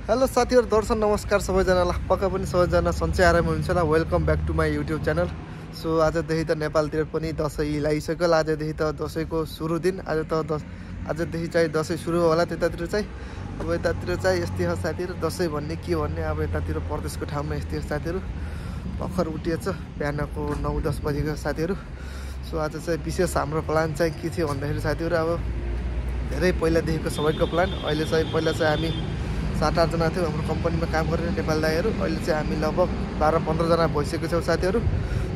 Hello साथीहरु, दर्शन नमस्कार सबैजनालाई। पक्का पनि सबैजना सन्चै आराम हुनुहुन्छ होला। Welcome back to my YouTube channel. So आजदेखि त नेपालतिर पनि दसैँ लागिसक्यो। आजदेखि त दसैँको सुरु दिन। आजदेखि चाहिँ दसैँ सुरु होला त्यतातिर चाहिँ। अब यतातिर चाहिँ यस्तै हो साथीहरु, दसैँ भन्ने के भन्ने। अब यतातिर परदेशको ठाउँमा यस्तै हो साथीहरु। भर्खर उठिएछ, बिहानको 9-10 बजेको साथीहरु। सो आज चाहिँ विशेष हाम्रो प्लान चाहिँ के थियो भन्दाखेरि साथीहरु, अब धेरै पहिलादेखिको सबैको प्लान। अहिले चाहिँ पहिला चाहिँ हामी 7-8 जना थियो हाम्रो कम्पनीमा काम गर्ने नेपाल दाइहरू। अहिले चाहिँ हामी लगभग 12-15 जना भइसकेको छौँ साथीहरू।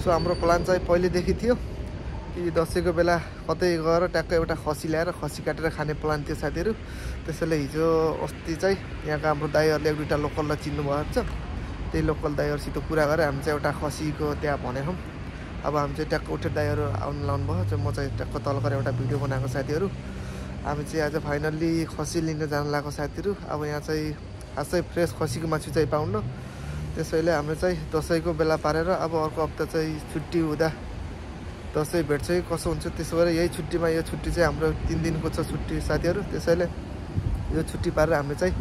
सो हाम्रो प्लान चाहिँ पहिलेदेखि थियो कि दसैँको बेला कतै गएर ट्याक्क एउटा खसी ल्याएर खसी काटेर खाने प्लान थियो साथीहरू। त्यसैले हिजो अस्ति चाहिँ यहाँका हाम्रो दाइहरूले एक दुईवटा लोकललाई चिन्नु भएको छ। त्यही लोकल दाइहरूसित कुरा गरेर हामी चाहिँ एउटा खसीको त्यहाँ भनेको। अब हामी चाहिँ ट्याक्क उठेर दाइहरू आउनु लाउनु भयो। चाहिँ म चाहिँ ट्याक्क तल गरेर एउटा भिडियो बनाएको साथीहरू। हामी चाहिँ आज फाइनल्ली खसी लिन जान लागेको साथीहरू। अब यहाँ चाहिँ खासै फ्रेस खसीको मासु चाहिँ पाउनु। त्यसैले हामीले चाहिँ दसैँको बेला पारेर अब अर्को हप्ता चाहिँ छुट्टी हुँदा दसैँ भेट चाहिँ कसो हुन्छ त्यसो गरेर यही छुट्टीमा, यो छुट्टी चाहिँ हाम्रो 3 दिनको छ छुट्टी साथीहरू। त्यसैले यो छुट्टी पारेर हामीले चाहिँ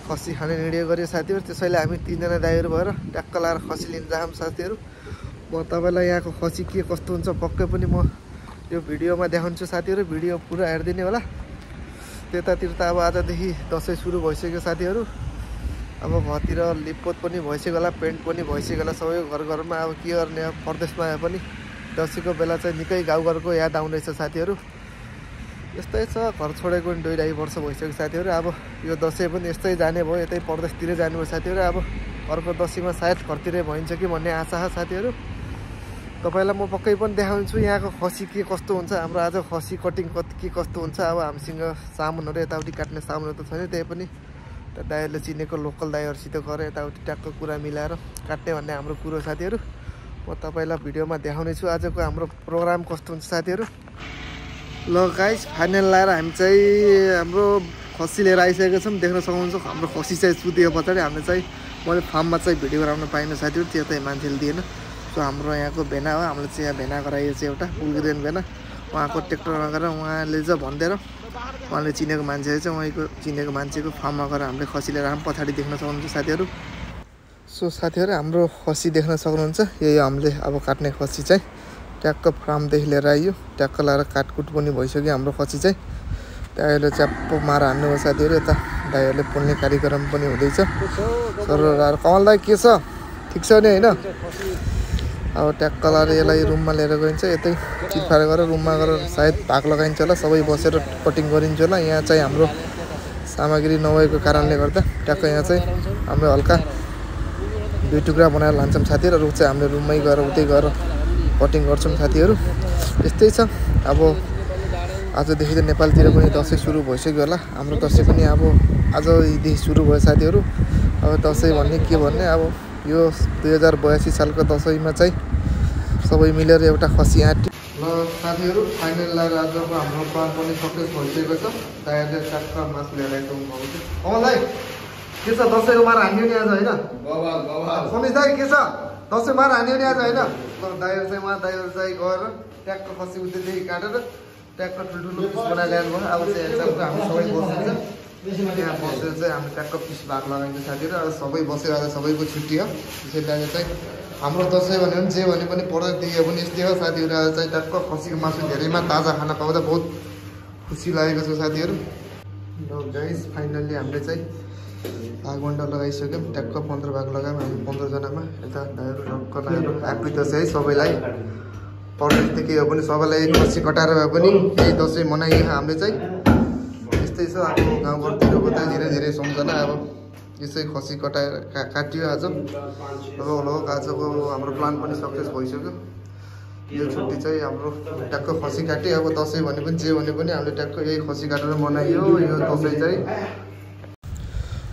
खसी खाने निर्णय गऱ्यो साथीहरू। त्यसैले हामी 3 जना दाइहरू भएर ट्याक्क लाएर खसी लिन जाऊँ साथीहरू। म तपाईँलाई यहाँको खसी के कस्तो हुन्छ पक्कै पनि म यो भिडियोमा देखाउँछु साथीहरू। भिडियो पुरा हेरिदिने होला। त्यतातिर त अब आजदेखि दसैँ सुरु भइसक्यो साथीहरू। अब घरतिर लिपपोत पनि भइसक्यो होला, पेन्ट पनि भइसक्यो होला सबैको घरमा। अब के गर्ने, अब परदेशमा आए पनि दसैँको बेला चाहिँ निकै गाउँघरको याद आउँदैछ साथीहरू। यस्तै छ, घर छोडेको पनि 2-2.5 वर्ष भइसक्यो साथीहरू। अब यो दसैँ पनि यस्तै जाने भयो, यतै परदेशतिरै जानु भयो साथीहरू। अब अर्को दसैँमा सायद घरतिरै भइन्छ कि भन्ने आशा छ साथीहरू। तपाईँलाई म पक्कै पनि देखाउँछु यहाँको खसी के कस्तो हुन्छ। हाम्रो आज खसी कटिङ के कस्तो हुन्छ। अब हामीसँग सामानहरू यताउति काट्ने सामानहरू त छैन, त्यही पनि दाइहरूले चिनेको लोकल दाइहरूसित गएर यताउति ट्याक्क कुरा मिलाएर काट्ने भन्ने हाम्रो कुरो साथीहरू। म तपाईँलाई भिडियोमा देखाउने छु आजको हाम्रो प्रोग्राम कस्तो हुन्छ साथीहरू। ल गाइस, फाइनल लाएर हामी चाहिँ हाम्रो खसी लिएर आइसकेको छौँ। देख्न सक्नुहुन्छ हाम्रो खसी चाहिँ सुत्यो पछाडि। हामीले चाहिँ मैले फार्ममा चाहिँ भिडियो गराउन पाइनँ साथीहरू, त्यो चाहिँ मान्छेले दिएन। सो हाम्रो यहाँको भेना हो, हामीले चाहिँ यहाँ भेना गराइएको छ एउटा उल्गिदेन भेना। उहाँको ट्र्याक्टर लगाएर उहाँले चाहिँ भनिदिएर उहाँले चिनेको मान्छे चाहिँ उहाँको चिनेको मान्छेको फार्ममा गएर हामीले खसी लिएर आऊँ। पछाडि देख्न सक्नुहुन्छ साथीहरू। सो साथीहरू, हाम्रो खसी देख्न सक्नुहुन्छ, यही हामीले अब काट्ने खसी चाहिँ ट्याक्क फार्मदेखि लिएर आइयो। ट्याक्क लगाएर काटकुट पनि भइसक्यो हाम्रो खसी चाहिँ। दाइहरूले च्याप्प मार हान्नुभयो साथीहरू। यता दाइहरूले पोल्ने कार्यक्रम पनि हुँदैछ। सर कमल दाइ के छ, ठिक छ नि होइन? अब ट्याक्क लाएर यसलाई रुममा लिएर गइन्छ। यतै चिरफार गरेर रुममा गएर सायद भाग लगाइन्छ होला, सबै बसेर कटिङ गरिन्छ होला। यहाँ चाहिँ हाम्रो सामग्री नभएको कारणले गर्दा ट्याक्क यहाँ चाहिँ हाम्रो हल्का 2 टुक्रा बनाएर लान्छौँ साथीहरू। अरू चाहिँ हामीले रुममै गएर उतै गएर कटिङ गर्छौँ साथीहरू। यस्तै छ। अब आजदेखि त नेपालतिर पनि दसैँ सुरु भइसक्यो होला। हाम्रो दसैँ पनि अब आजदेखि सुरु भयो साथीहरू। अब दसैँ भन्ने के भन्ने, अब यो 2082 सालको दसैँमा चाहिँ सबै मिलेर एउटा खसी आँट्यो। ल साथीहरू, फाइनल लाएर आजको हाम्रो प्लान पनि सक्सेस भइसकेको छ। दाइहरूले ट्याक्क मासु लिएर आइसक्नु भएको छ। कमलदाइ के छ, दसैँको मार हान्यो नि आज होइन? समीश दाइ के छ, दसैँ मार हान्यो नि आज होइन? ल दाइहरू चाहिँ दाइहरू चाहिँ गएर ट्याक्क खसी उतैदेखि काटेर ट्याक्क ठुल्ठुलो पिस बनाएर ल्याउनु भयो। अब चाहिँ एक्जामको हामी सबै बसिन्छ, त्यहाँ बसेर चाहिँ हामी ट्याक्क पिस भाग लगाइन्छ साथीहरू। अब सबै बसेर आज सबैको छुट्टी हो। त्यसैले आज चाहिँ हाम्रो दसैँ भन्यो भने जे भने पनि परदेशदेखि पनि यस्तै हो साथीहरू। आज चाहिँ ट्याक्क खसीको मासु धेरैमा ताजा खाना पाउँदा बहुत खुसी लागेको छ साथीहरू। ल गाइस, फाइनल्ली हामीले चाहिँ भागवन्डा लगाइसक्यौँ। ट्याक्क 15 भाग लगायौँ हामी 15 जनामा। यता दाइहरू ढक्क लगाएर ह्याप्पी दसैँ है सबैलाई। परदेशदेखि हो पनि सबैलाई खसी कटाएर भए पनि यही दसैँ मनाइयो हामीले चाहिँ। यस्तै छ, अब गाउँघरतिरको त धेरै सम्झना। अब यसै खसी कटाएर काटियो आज। लगभग आजको हाम्रो प्लान पनि सक्सेस भइसक्यो। यो छुट्टी चाहिँ हाम्रो ट्याक्क खसी काट्यो। अब दसैँ भने पनि जे भने पनि हामीले ट्याक्क यही खसी काटेर मनाइयो यो दसैँ चाहिँ।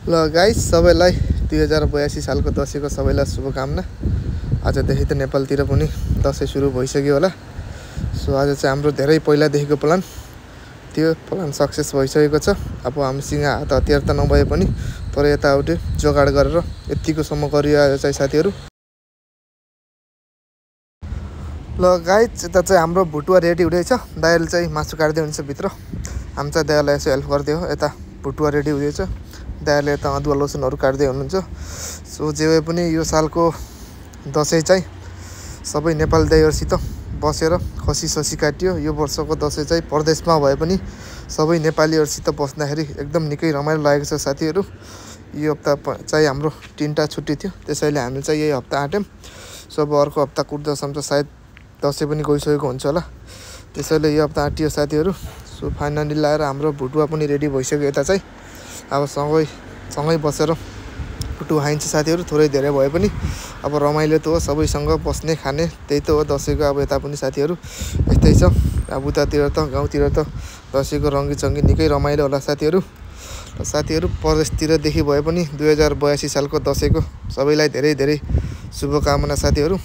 ल गाइस, सबैलाई 2082 सालको दसैँको सबैलाई शुभकामना। आजदेखि त नेपालतिर पनि दसैँ सुरु भइसक्यो होला। सो आज चाहिँ हाम्रो धेरै पहिलादेखिको प्लान, त्यो प्लान सक्सेस भइसकेको छ। अब हामीसँग हात हतियार त नभए पनि तर यताउति जोगाड गरेर यतिकोसम्म गरियो आज चाहिँ साथीहरू। ल गाइस, यता चाहिँ हाम्रो भुटुवा रेडी हुँदैछ। दाइहरूले चाहिँ मासु काट्दै हुन्छ भित्र, हामी चाहिँ दाइहरूलाई यसो हेल्प गरिदियो। यता भुटुवा रेडी हुँदैछ। दायाले यता अदुवा लसुनहरू काट्दै हुनुहुन्छ। सो जे भए पनि यो सालको दसैँ चाहिँ सबै नेपाली दाइहरूसित बसेर खसी ससी काटियो। यो वर्षको दसैँ चाहिँ परदेशमा भए पनि सबै नेपालीहरूसित बस्दाखेरि एकदम निकै रमाइलो लागेको छ साथीहरू। यो हप्ता चाहिँ हाम्रो 3टा छुट्टी थियो, त्यसैले हामी चाहिँ यही हप्ता आँट्यौँ। सो अब अर्को हप्ता कुट्दासम्म त सायद दसैँ पनि गइसकेको हुन्छ होला, त्यसैले यो हप्ता आँटियो साथीहरू। सो फाइनली लाएर हाम्रो भुटुवा पनि रेडी भइसक्यो। यता चाहिँ अब सँगै बसेर भुटु खाइन्छ साथीहरू। थोरै धेरै भए पनि अब रमाइलो त हो, सबैसँग बस्ने खाने त्यही त हो दसैँको। अब यता पनि साथीहरू यस्तै छ। अब उतातिर त गाउँतिर त दसैँको रङ्गीचङ्गी निकै रमाइलो होला साथीहरू। र साथीहरू परदेशतिरदेखि भए पनि 2082 सालको दसैँको सबैलाई धेरै धेरै शुभकामना साथीहरू।